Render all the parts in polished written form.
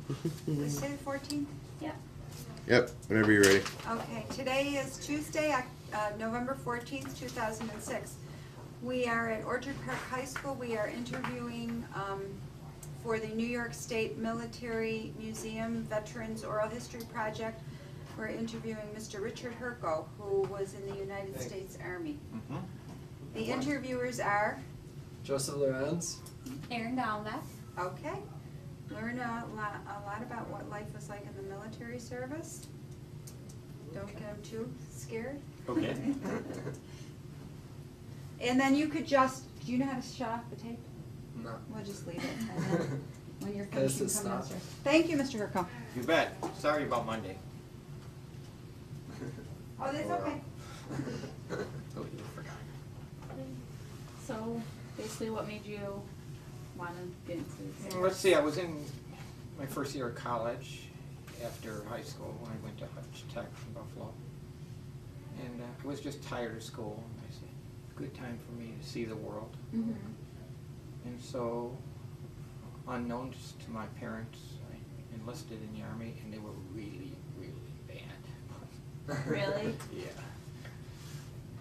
Say the 14th? Yeah. Yep, whenever you're ready. Okay, today is Tuesday, November 14th, 2006. We are at Orchard Park High School. We are interviewing for the New York State Military Museum Veterans Oral History Project. We're interviewing Mr. Richard Herko, who was in the United States Army. The interviewers are, Joseph Lorenz. Aaron Downbeck. okay, learn a lot about what life was like in the military service. Don't get them too scared. Okay. And then you could just, do you know how to shut off the tape? No. We'll just leave it. And then when you're Okay, this finished, you is come stop. downstairs. Thank you, Mr. Herko. You bet. Sorry about Monday. Oh, that's okay. Oh, you forgot. So, basically what made you want to get into this? Let's see, I was in my first year of college after high school. I went to Hutch Tech in Buffalo. And I was just tired of school. And I said, good time for me to see the world. Mm-hmm. And so, unbeknownst to my parents, I enlisted in the Army, and they were really, really bad. Really? Yeah.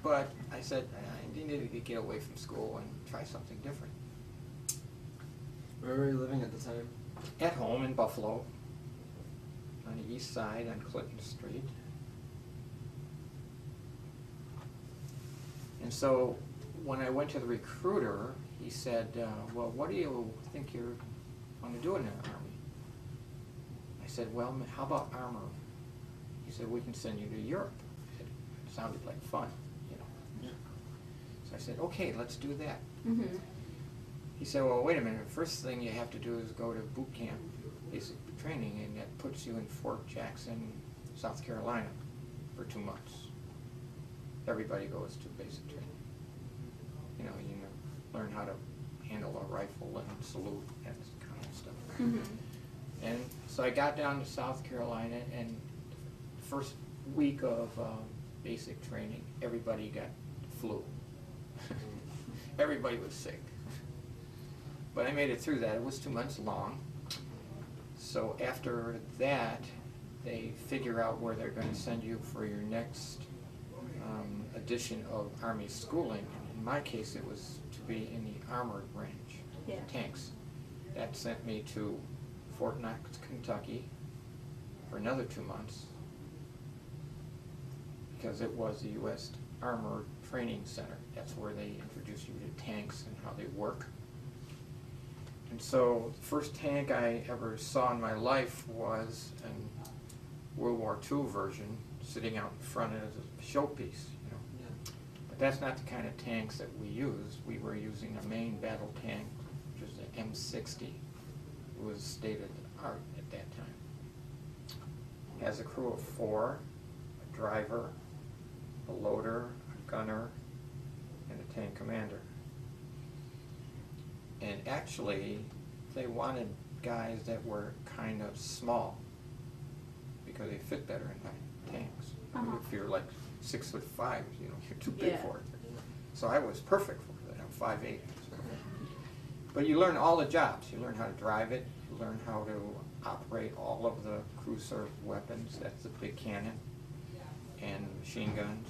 But I said I needed to get away from school and try something different. Where were you living at the time? At home in Buffalo, on the east side on Clinton Street. And so when I went to the recruiter, he said, well, what do you think you're going to do in the Army? I said, well, how about armor? He said, we can send you to Europe. It sounded like fun, you know. So I said, okay, let's do that. Mm-hmm. He said, well, wait a minute, the first thing you have to do is go to boot camp, basic training, and that puts you in Fort Jackson, South Carolina for 2 months. Everybody goes to basic training. You know, learn how to handle a rifle and salute and that kind of stuff. Mm-hmm. And so I got down to South Carolina, and the first week of basic training, everybody got flu. Everybody was sick. But I made it through that. It was 2 months long. So after that, they figure out where they're going to send you for your next edition of Army schooling. In my case, it was to be in the armored branch, Yeah. tanks. That sent me to Fort Knox, Kentucky for another 2 months because it was the U.S. Armored Training Center. That's where they introduce you to tanks and how they work. And so the first tank I ever saw in my life was a World War II version sitting out in front as a showpiece, you know. Yeah. But that's not the kind of tanks that we used. We were using a main battle tank, which was the M60. It was state of the art at that time. It has a crew of 4, a driver, a loader, a gunner, and a tank commander. And actually, they wanted guys that were kind of small because they fit better in my tanks. If you're like 6'5", you know, you're too big Yeah. for it. So I was perfect for it. I'm 5'8". But you learn all the jobs. You learn how to drive it. You learn how to operate all of the crew served weapons. That's the big cannon and machine guns.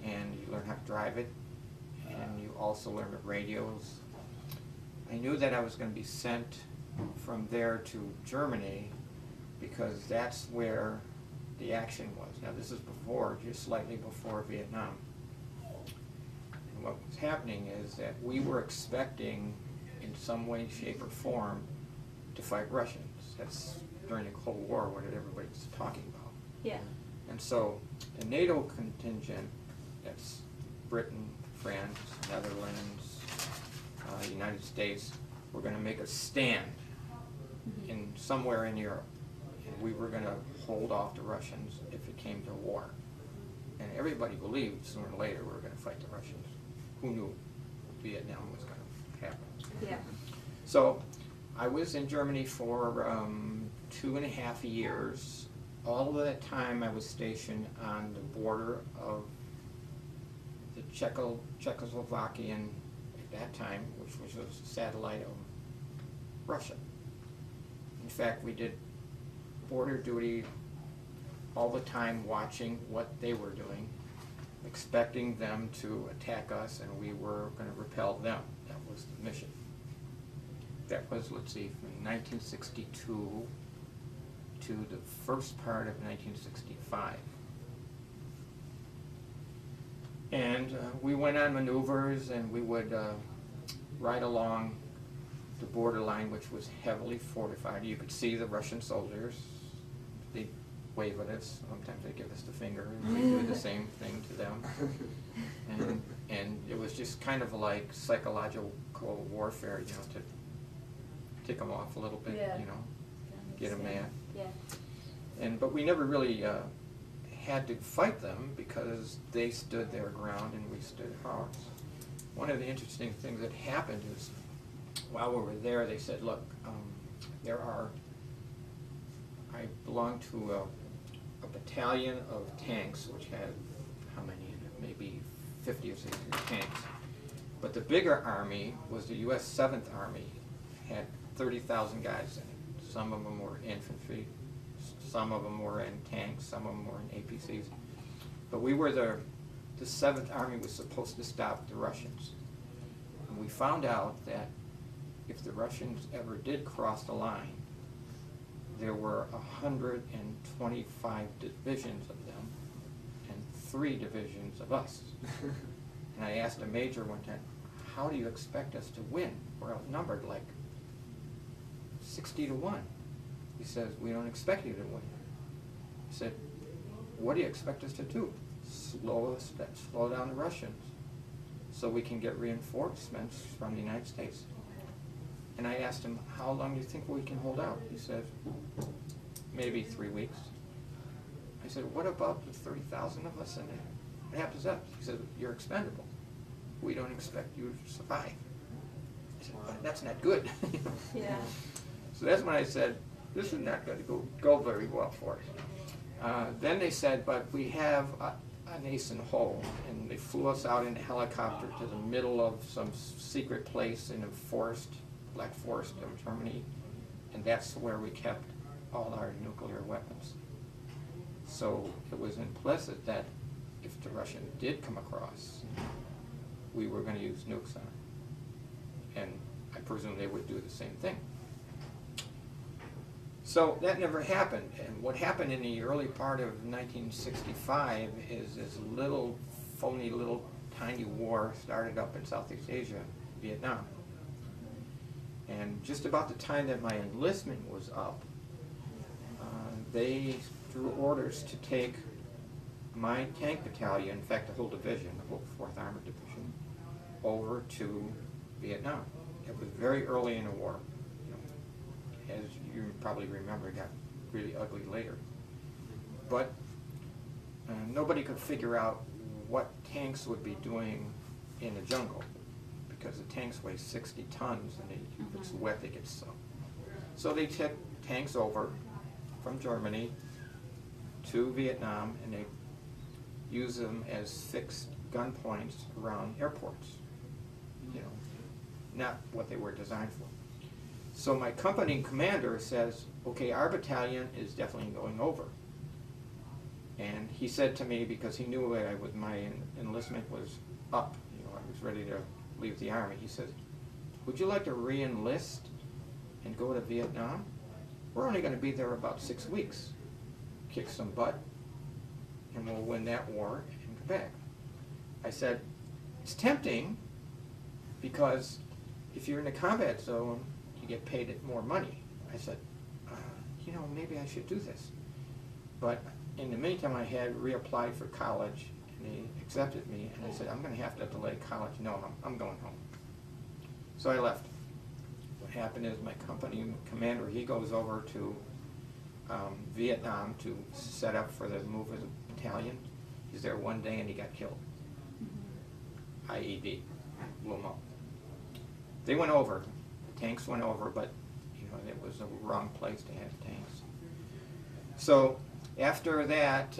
And you learn how to drive it. And you also learn the radios. I knew that I was going to be sent from there to Germany because that's where the action was. Now this is before, just slightly before Vietnam. And what was happening is that we were expecting in some way, shape, or form to fight Russians. That's during the Cold War, what everybody was talking about. Yeah. And so the NATO contingent, that's Britain, France, Netherlands, United States, were going to make a stand in somewhere in Europe. And we were going to hold off the Russians if it came to war. And everybody believed sooner or later we were going to fight the Russians. Who knew Vietnam was going to happen? Yeah. So I was in Germany for 2.5 years. All of that time I was stationed on the border of the Czechoslovakian, at that time, which was a satellite of Russia. In fact, we did border duty all the time, watching what they were doing, expecting them to attack us, and we were going to repel them. That was the mission. That was, let's see, from 1962 to the first part of 1965. And we went on maneuvers, and we would ride along the borderline, which was heavily fortified. You could see the Russian soldiers. They'd wave at us. Sometimes they'd give us the finger, and we'd do the same thing to them. And it was just kind of like psychological warfare, you know, to tick them off a little bit, Yeah. you know, get them mad. Yeah. But we never really had to fight them because they stood their ground and we stood ours. One of the interesting things that happened is, while we were there, they said, look, I belonged to a battalion of tanks, which had, how many in it? Maybe 50 or 60 tanks. But the bigger army was the U.S. 7th Army, had 30,000 guys in it. Some of them were infantry, some of them were in tanks, some of them were in APCs. But we were the 7th Army was supposed to stop the Russians. And we found out that if the Russians ever did cross the line, there were 125 divisions of them and 3 divisions of us. And I asked a major one time, how do you expect us to win? We're outnumbered like 60-1. He says, we don't expect you to win. I said, what do you expect us to do? Slow down the Russians so we can get reinforcements from the United States. And I asked him, how long do you think we can hold out? He said, maybe 3 weeks. I said, what about the 30,000 of us in there? What happens then? He said, you're expendable. We don't expect you to survive. I said, well, that's not good. Yeah. So that's when I said, this is not going to go very well for us. Then they said, but we have an ace in the hole. And they flew us out in a helicopter to the middle of some secret place in a forest, Black Forest of Germany. And that's where we kept all our nuclear weapons. So it was implicit that if the Russian did come across, we were going to use nukes on it. And I presume they would do the same thing. So that never happened. And what happened in the early part of 1965 is this little, phony little tiny war started up in Southeast Asia, Vietnam. And just about the time that my enlistment was up, they drew orders to take my tank battalion, in fact the whole division, the whole 4th Armored Division, over to Vietnam. It was very early in the war. You know, as you probably remember, it got really ugly later. But nobody could figure out what tanks would be doing in the jungle, because the tanks weigh 60 tons and if it's wet they get soaked. So they took tanks over from Germany to Vietnam and they use them as fixed gun points around airports. You know, not what they were designed for. So my company commander says, okay, our battalion is definitely going over. And he said to me, because he knew my enlistment was up, you know, I was ready to leave the Army, he says, would you like to re-enlist and go to Vietnam? We're only going to be there about 6 weeks. Kick some butt, and we'll win that war and come back. I said, it's tempting, because if you're in the combat zone, you get paid more money. I said, you know, maybe I should do this. But in the meantime, I had reapplied for college, and they accepted me, and I said, I'm going to have to delay college. No, I'm going home. So I left. What happened is my company commander, he goes over to Vietnam to set up for the move of the battalion. He's there one day and he got killed. IED, blew him up. They went over, the tanks went over, but you know, it was the wrong place to have tanks. So after that,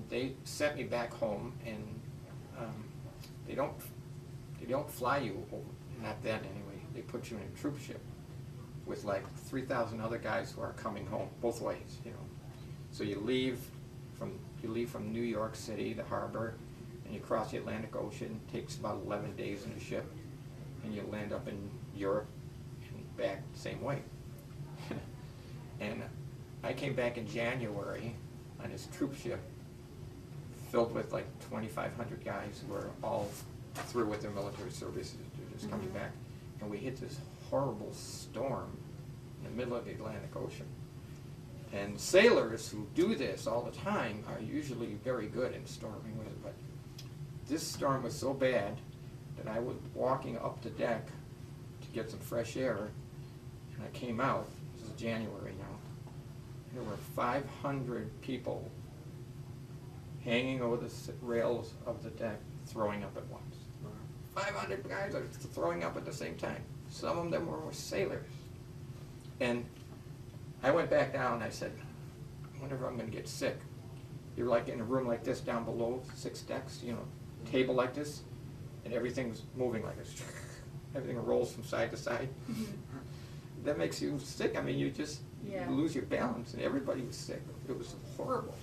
they sent me back home, and they don't fly you over, not then anyway. They put you in a troop ship, with like 3,000 other guys who are coming home both ways, you know. So you leave from New York City, the harbor, and you cross the Atlantic Ocean. It takes about 11 days in a ship, and you land up in Europe and back the same way. And I came back in January on this troop ship filled with like 2,500 guys who are all through with their military services. They're just coming back. And we hit this horrible storm in the middle of the Atlantic Ocean. And sailors who do this all the time are usually very good in storming weather, but this storm was so bad that I was walking up the deck to get some fresh air, and I came out, this is January now, there were 500 people hanging over the rails of the deck throwing up at once. 500 guys are throwing up at the same time. Some of them were sailors. And I went back down and I said, I wonder if I'm going to get sick. You're like in a room like this down below, 6 decks, you know, table like this, and everything's moving like this. Everything rolls from side to side. That makes you sick. I mean, you just you lose your balance, and everybody was sick. It was horrible.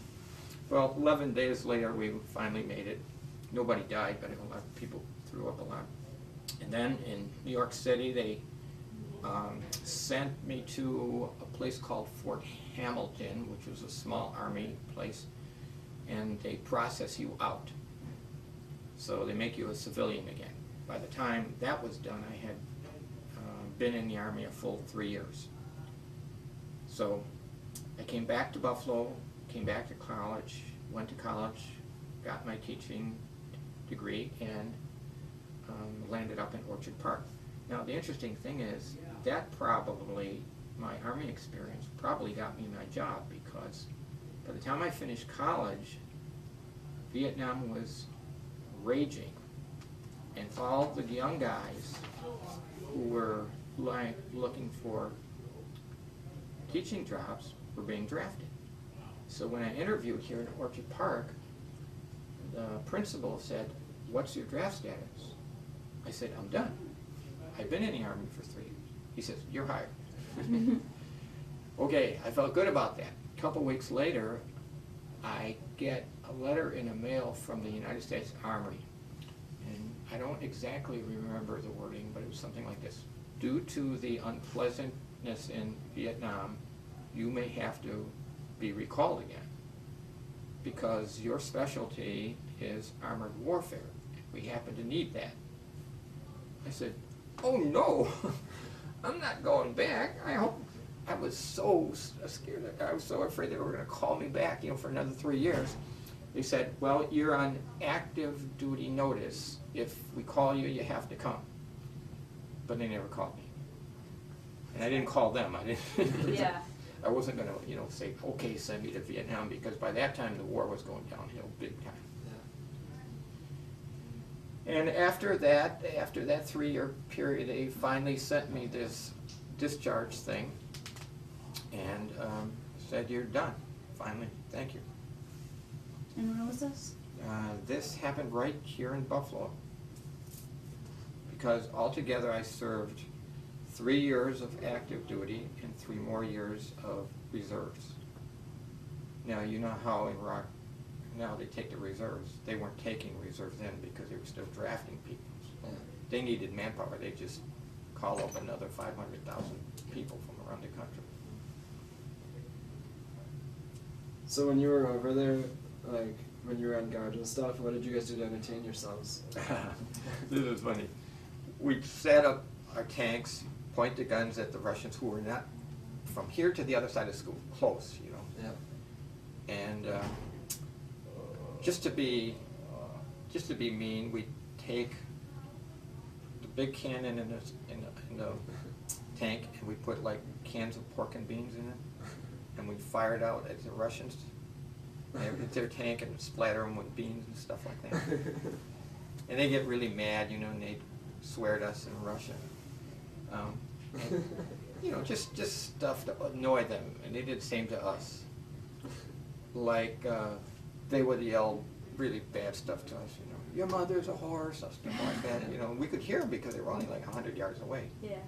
Well, 11 days later, we finally made it. Nobody died, but a lot of people threw up a lot. And then in New York City, they sent me to a place called Fort Hamilton, which was a small army place, and they process you out. So they make you a civilian again. By the time that was done, I had been in the Army a full 3 years. So I came back to Buffalo, came back to college, went to college, got my teaching degree, and landed up in Orchard Park. Now the interesting thing is that probably, my Army experience probably got me my job, because by the time I finished college, Vietnam was raging, and all the young guys who were looking for teaching jobs were being drafted. So when I interviewed here in Orchard Park, the principal said, "What's your draft status?" I said, "I'm done. I've been in the Army for 3 years." He says, "You're hired." Okay, I felt good about that. A couple weeks later, I get a letter in the mail from the United States Army, and I don't exactly remember the wording, but it was something like this: due to the unpleasantness in Vietnam, you may have to be recalled again, because your specialty is armored warfare. We happen to need that. I said, "Oh no, I'm not going back." I was so scared. I was so afraid they were going to call me back, you know, for another 3 years. They said, "Well, you're on active duty notice. If we call you, you have to come." But they never called me, and I didn't call them. I didn't. Yeah. I wasn't going to, you know, say, "Okay, send me to Vietnam," because by that time the war was going downhill big time. And after that 3-year period, they finally sent me this discharge thing, and said, "You're done, finally, thank you." And when was this? This happened right here in Buffalo, because altogether I served 3 years of active duty and 3 more years of reserves. Now, you know how in Iraq, now they take the reserves. They weren't taking reserves then because they were still drafting people. So they needed manpower. They just call up another 500,000 people from around the country. So when you were over there, like when you were on guard and stuff, what did you guys do to entertain yourselves? This is funny. We set up our tanks, point the guns at the Russians who were not from here to the other side of school, close, you know. Yeah. And just to be mean, we take the big cannon in the tank, and we put like cans of pork and beans in it, and we fire it out at the Russians. They hit their tank and splatter them with beans and stuff like that. And they get really mad, you know, and they swear at us in Russian. And, you know, just stuff to annoy them, and they did the same to us. Like, they would yell really bad stuff to us, you know, "Your mother's a whore," stuff like that. You know, we could hear them because they were only like 100 yards away. Yeah.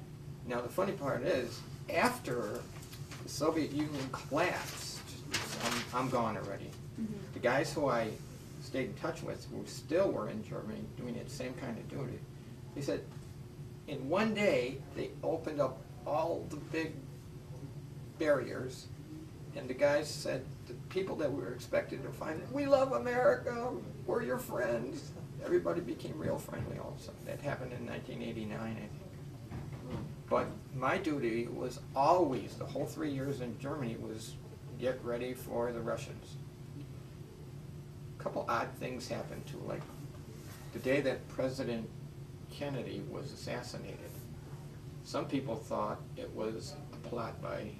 Now, the funny part is, after the Soviet Union collapsed, I'm gone already. The guys who I stayed in touch with, who still were in Germany doing the same kind of duty, they said, in one day, they opened up all the big barriers, and the guys said, the people that we were expected to find, we love America, we're your friends. Everybody became real friendly all of a sudden. That happened in 1989, I think. But my duty was always, the whole 3 years in Germany, was get ready for the Russians. A couple odd things happened too, like the day that President Kennedy was assassinated, some people thought it was a plot by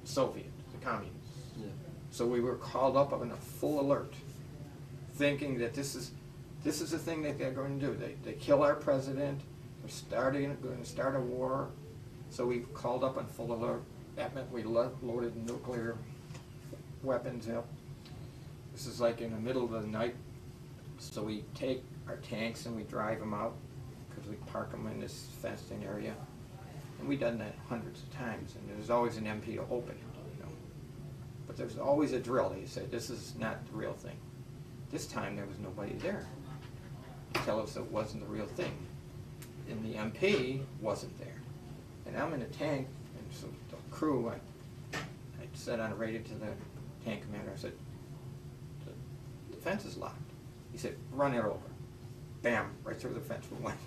Soviets, the communists. Yeah. So we were called up on a full alert, thinking that this is the thing that they're going to do. They kill our president, they're going to start a war. So we called up on full alert. That meant we loaded nuclear weapons up. This is like in the middle of the night. So we take our tanks and we drive them out, because we park them in this fenced-in area. And we've done that hundreds of times, and there's always an MP to open it, you know. But there's always a drill. They said, this is not the real thing. This time there was nobody there to tell us it wasn't the real thing. And the MP wasn't there. And I'm in a tank, and so the crew, I said on a radio to the tank commander, I said, the fence is locked. He said, run it over. Bam, right through the fence we went.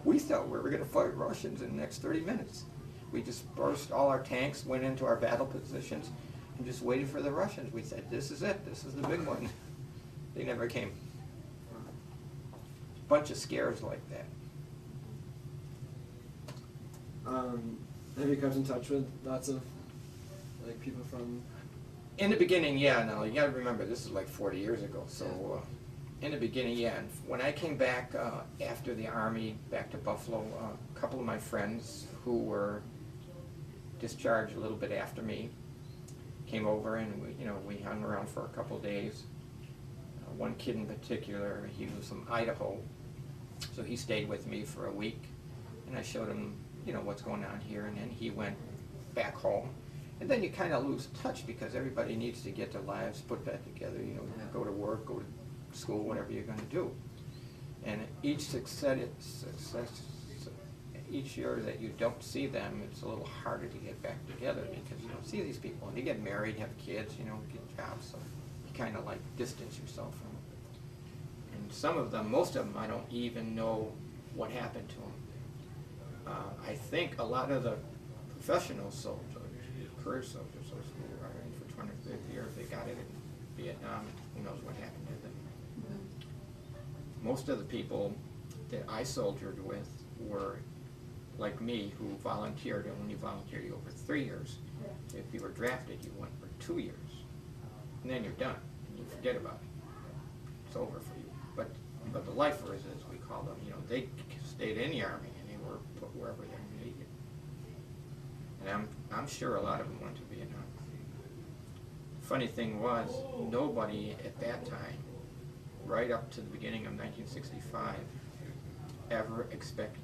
We thought we were going to fight Russians in the next 30 minutes. We dispersed all our tanks, went into our battle positions, and just waited for the Russians. We said, this is it, this is the big one. They never came. Bunch of scares like that. Have you kept in touch with lots of like people from? In the beginning, yeah, no, you gotta remember, this is like 40 years ago, so in the beginning, yeah. And when I came back after the Army, back to Buffalo, a couple of my friends who were discharged a little bit after me came over, and we hung around for a couple of days. One kid in particular, he was from Idaho, so he stayed with me for a week, and I showed him, what's going on here, and then he went back home. And then you kind of lose touch, because everybody needs to get their lives put back together, go to work, go to school, whatever you're going to do. And each year that you don't see them, it's a little harder to get back together, because you don't see these people, and they get married, have kids, get jobs, so you kind of like distance yourself from them. And some of them, most of them, I don't even know what happened to them. I think a lot of the professional soldiers, career soldiers, those who are in for 25th year, they got it in Vietnam, who knows what happened to them. Most of the people that I soldiered with were like me, who volunteered, and when you volunteered, you over 3 years. If you were drafted, you went for 2 years. And then you're done, and you forget about it. It's over for you. But the lifers, as we call them, they stayed in the Army, and they were put wherever they're needed. And I'm sure a lot of them went to Vietnam. Funny thing was, nobody at that time, right up to the beginning of 1965, ever expected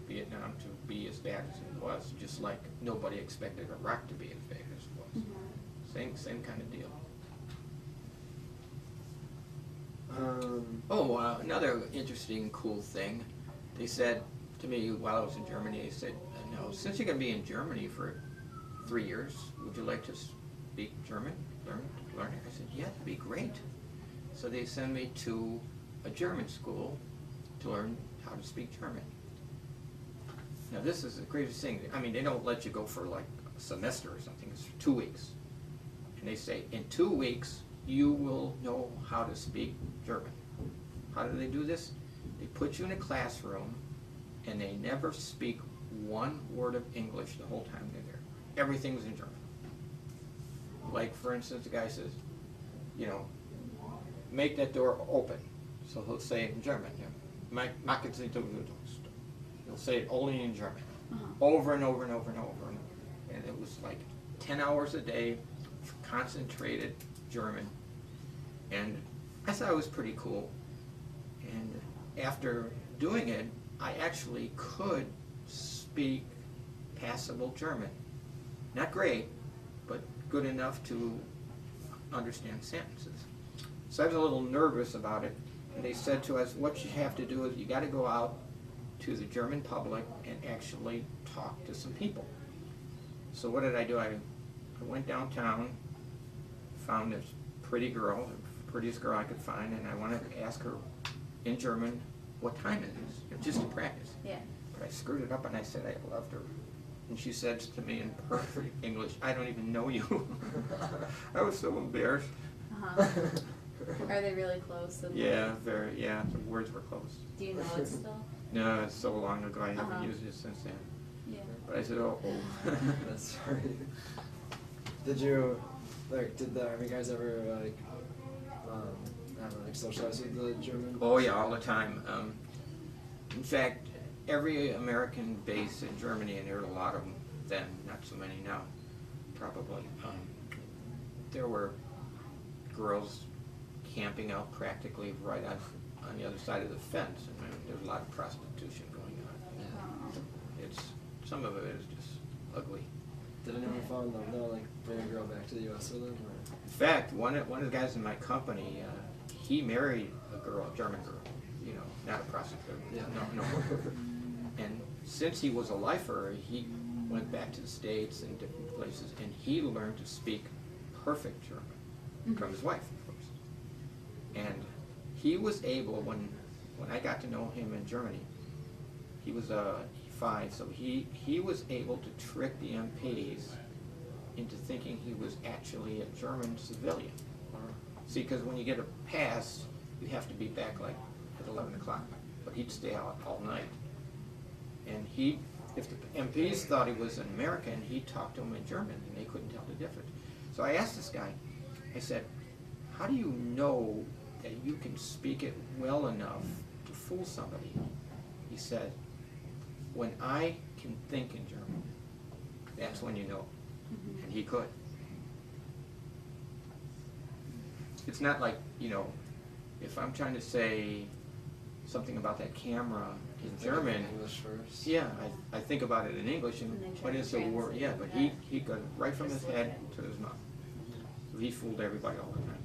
Vietnam to be as bad as it was, just like nobody expected Iraq to be as bad as it was. Same kind of deal. Another interesting, cool thing. They said to me while I was in Germany, they said, no, since you're going to be in Germany for 3 years, would you like to speak German? Learn it? I said, yeah, that'd be great. So they sent me to a German school to learn how to speak German. Now this is the craziest thing. I mean, they don't let you go for like a semester or something. It's for 2 weeks. And they say, in 2 weeks, you will know how to speak German. How do they do this? They put you in a classroom, and they never speak one word of English the whole time they're there. Everything's in German. Like, for instance, the guy says, make that door open. So he'll say it in German. He'll say it only in German. Over and over and over and over. And it was like 10 hours a day, concentrated German. And I thought it was pretty cool. And after doing it, I actually could speak passable German. Not great, but good enough to understand sentences. So I was a little nervous about it, and they said to us, what you have to do is you got to go out to the German public and actually talk to some people. So what did I do? I went downtown, found this pretty girl, the prettiest girl I could find, and I wanted to ask her in German what time it is, just to practice. Yeah. But I screwed it up and I said I loved her. And she said to me in perfect English, I don't even know you. I was so embarrassed. Uh-huh. Are they really close? Yeah, very, yeah, the words were close. Do you know it still? No, it's so long ago, I haven't Uh-huh. used it since then. Yeah. But I said, oh. That's sorry. Did you, like, did the Army guys ever, like, I don't know, like, socialize with the German? Oh yeah, all the time. In fact, every American base in Germany, and there were a lot of them then, not so many now, probably, there were girls camping out practically right on the other side of the fence. I mean, there was a lot of prostitution going on. Oh. It's, some of it is just ugly. Did anyone fall in love though, like, bring a girl back to the U.S. with them? Or? In fact, one of the guys in my company, he married a girl, a German girl, you know, not a prostitute. Yeah. No. And since he was a lifer, he went back to the States and different places, and he learned to speak perfect German from his wife, of course. And he was able, when I got to know him in Germany, he was a E-5, so he was able to trick the MPs into thinking he was actually a German civilian. See, because when you get a pass, you have to be back like at 11 o'clock, but he'd stay out all night. And if the MPs thought he was an American, he'd talk to them in German, and they couldn't tell the difference. So I asked this guy, I said, how do you know that you can speak it well enough to fool somebody? He said, when I can think in German, that's when you know. And he could. It's not like, you know, if I'm trying to say something about that camera in German, English first. yeah, I think about it in English, and And then try what to is the word? translate Yeah, but that. he got it right from his head to his mouth. So he fooled everybody all the time.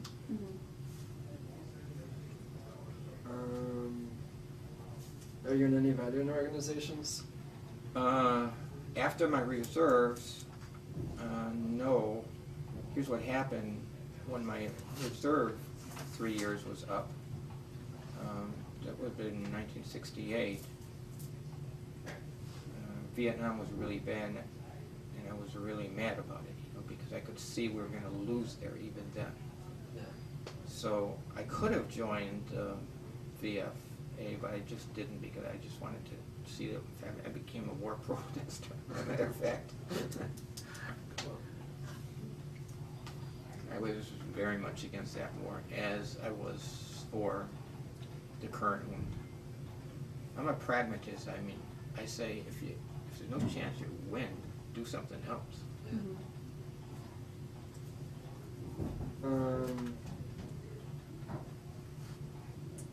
Are you in any veteran organizations? After my reserves, no. Here's what happened when my reserve 3 years was up. That would have been 1968. Vietnam was really bad, and I was really mad about it, you know, because I could see we were going to lose there even then. Yeah. So I could have joined VFA, but I just didn't because I just wanted to see that. In fact, I became a war protester, as a matter of fact. I was very much against that war, as I was for the current one. I'm a pragmatist. I mean, I say if there's no chance you win, do something else.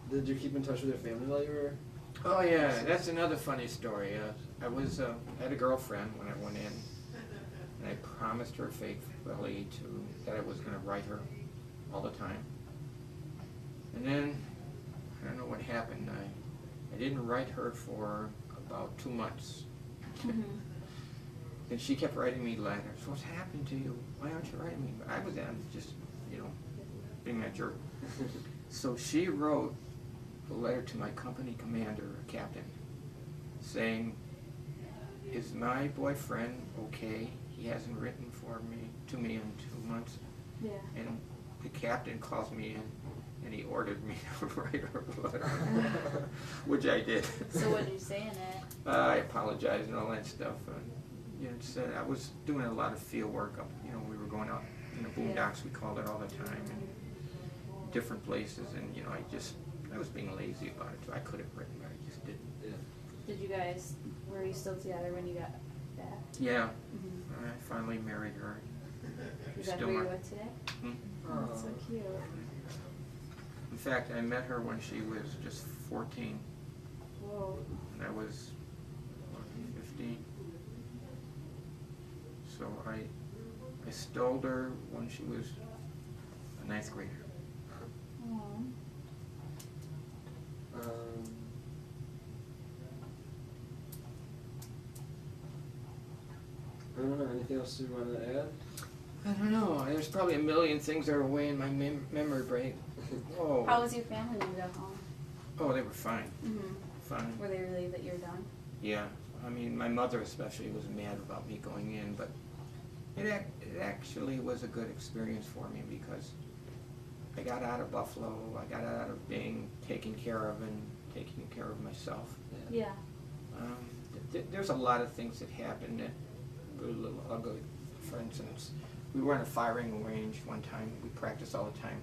Did you keep in touch with your family while you were? Oh yeah, that's another funny story. I had a girlfriend when I went in, and I promised her faithfully that I was going to write her all the time. And then I don't know what happened. I didn't write her for about 2 months. And she kept writing me letters. What's happened to you? Why aren't you writing me? I was just, you know, being a jerk. So she wrote a letter to my company commander, or captain, saying, is my boyfriend okay? He hasn't written to me in 2 months. Yeah. And the captain calls me in, and he ordered me to write her a letter, which I did. So what did you say in it? I apologized and all that stuff. You know, just, I was doing a lot of field work up. You know, we were going out in the boondocks. We called it all the time, and different places. And you know, I was being lazy about it too. I could have written, but I just didn't. Yeah. Did you guys, were you still together when you got back? Yeah, I finally married her. Is that Still who you're not- with today? Hmm? Oh, that's so cute. In fact, I met her when she was just 14, Whoa. and I was 15. So I stole her when she was a 9th grader. Aw. I don't know, anything else you want to add? I don't know. There's probably a million things that are away in my memory brain. Oh. How was your family when you got home? Oh, they were fine. Mm-hmm. Fine. Were they relieved that you're done? Yeah. I mean, my mother especially was mad about me going in, but it actually was a good experience for me because I got out of Buffalo. I got out of being taken care of and taking care of myself. Yeah. There's a lot of things that happened that were a little ugly. For instance, we were in a firing range one time. We practiced all the time.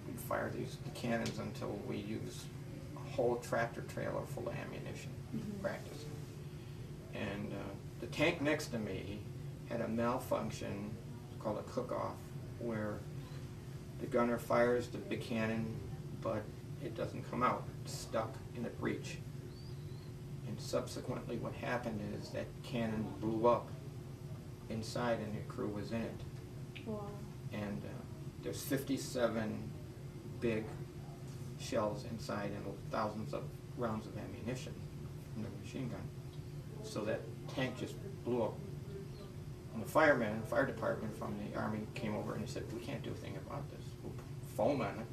We'd fire the cannons until we used a whole tractor trailer full of ammunition. Mhm. Practice. And the tank next to me had a malfunction called a cook-off, where the gunner fires the big cannon, but it doesn't come out. It's stuck in a breech. And subsequently what happened is that cannon blew up inside and the crew was in it. Wow. And there's 57 big shells inside and thousands of rounds of ammunition from the machine gun. So that tank just blew up. And the fire department from the Army came over and they said, we can't do a thing about this. We'll put foam on it,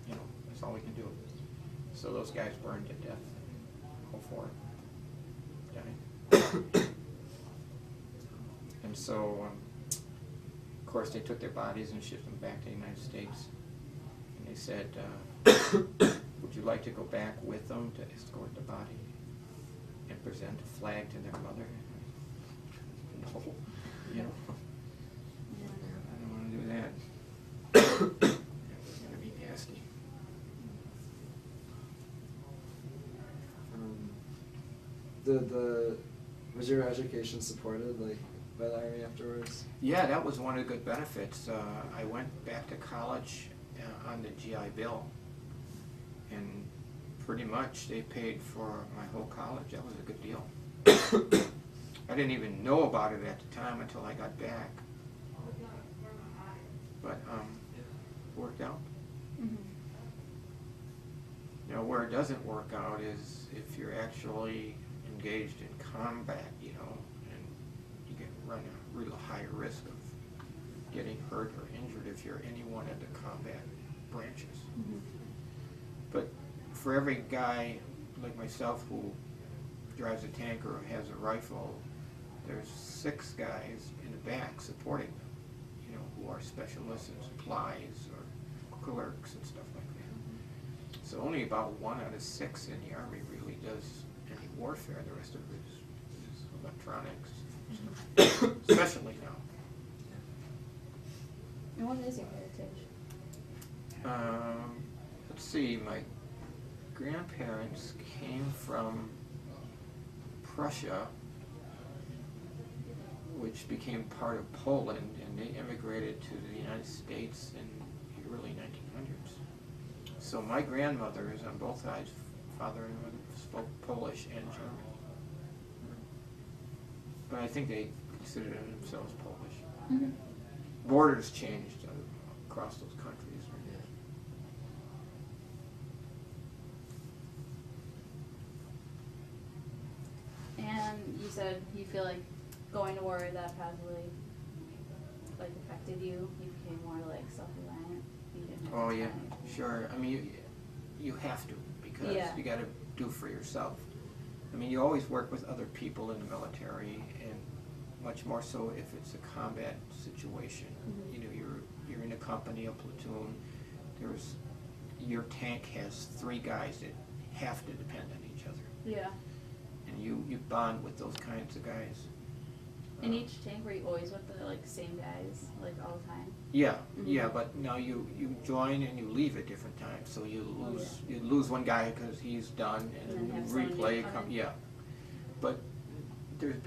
you know, that's all we can do. So those guys burned to death. Go for it. Died. And so, of course, they took their bodies and shipped them back to the United States. And they said, would you like to go back with them to escort the body and present a flag to their mother? No, you know, I don't want to do that. That was going to be nasty. Was your education supported, like, by the Army afterwards? Yeah, that was one of the good benefits. I went back to college on the GI Bill, and pretty much they paid for my whole college. That was a good deal. I didn't even know about it at the time until I got back. But it worked out. Mm-hmm. You know, where it doesn't work out is if you're actually engaged in combat, you know, and you can run a real high risk of getting hurt or injured if you're any one of the combat branches. Mm-hmm. But for every guy like myself who drives a tank or has a rifle, there's 6 guys in the back supporting them, you know, who are specialists in supplies or clerks and stuff like that. So only about 1 out of 6 in the Army really does any warfare. The rest of it is electronics, especially now. And what is your heritage? Let's see, my grandparents came from Prussia, which became part of Poland, and they immigrated to the United States in the early 1900s. So my grandmothers on both sides, father and mother, spoke Polish and German. But I think they considered themselves Polish. Mm-hmm. Borders changed across those countries. And you said you feel like going to war, that probably like affected you. You became more like self-reliant. You didn't have Oh to yeah, try. sure. I mean, you have to, because Yeah. you got to do for yourself. I mean, you always work with other people in the military, and much more so if it's a combat situation. Mhm. You know, you're in a company, a platoon. Your tank has 3 guys that have to depend on each other, Yeah. and you bond with those kinds of guys. In each tank, were you always with the like same guys like all the time? Yeah, Mhm. yeah, but now you join and you leave at different times, so you lose one guy because he's done, And then and have you someone new replay. come in. Yeah, but there'd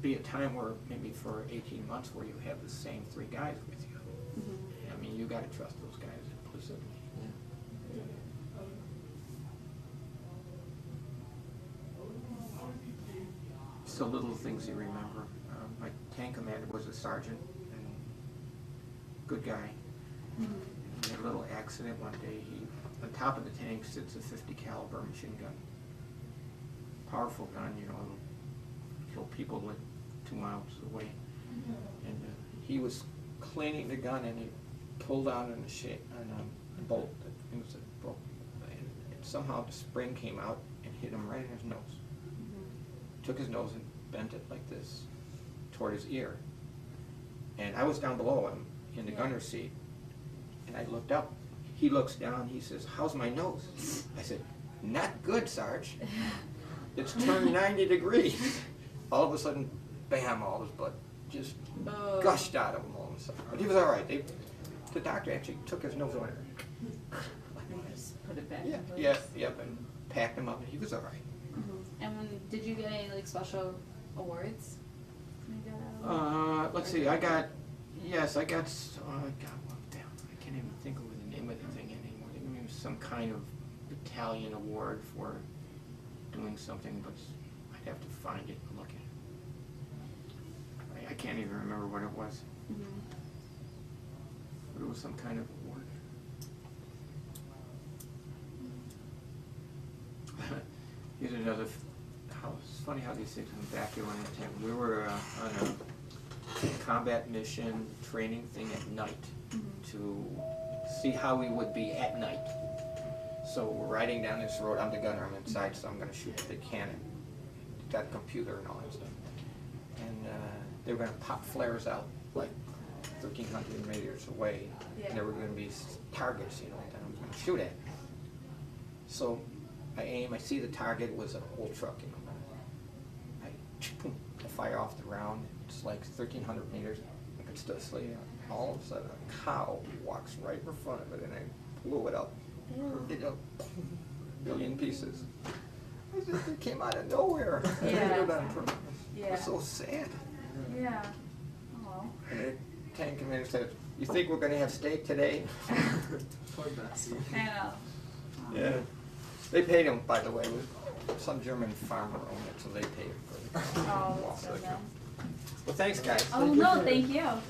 be a time where maybe for 18 months where you have the same 3 guys with you. Mm-hmm. I mean, you got to trust those guys implicitly. So little things you remember. my tank commander was a sergeant, and good guy. He had a little accident one day. On top of the tank sits a 50 caliber machine gun. Powerful gun, you know, it'll kill people like 2 miles away. And he was cleaning the gun, and he pulled out on a bolt that it was broke, and somehow the spring came out and hit him right in his nose. Took his nose and bent it like this toward his ear. And I was down below him in the gunner's seat, and I looked up. He looks down, he says, "How's my nose?" I said, "Not good, Sarge. It's turned 90 degrees. All of a sudden, bam, all his blood just gushed out of him all of a sudden. But he was all right. The doctor actually took his nose away. Just put it back. Yeah, in place. and packed him up, and he was all right. And did you get any like special awards? when you got out? Let's see, I got one down. I can't even think of the name of the thing anymore. They gave me some kind of battalion award for doing something, but I'd have to find it and look at it. I can't even remember what it was. But it was some kind of award. Here's another. It's funny how these things come back here when I tell you. We were on a combat mission training thing at night to see how we would be at night. So we're riding down this road. I'm the gunner. I'm inside, so I'm going to shoot the cannon. Got a computer and all that stuff. And they were going to pop flares out like 1,300 meters away. And there were going to be targets, you know, that I was going to shoot at. So I aim. I see the target was an old truck, you know. I fire off the round. It's like 1,300 meters. I could still see it. All of a sudden, a cow walks right in front of it, and I blew it up. It up a billion pieces. It came out of nowhere. I didn't do that on purpose. It was so sad. Yeah. Oh. And the tank commander said, "You think we're going to have steak today?" Poor Bessie. I know. Oh. Yeah. They paid him, by the way. It was some German farmer owned it, so they paid him for it. Oh, that's so nice. Well, thanks, guys. Oh, no, thank you. Later.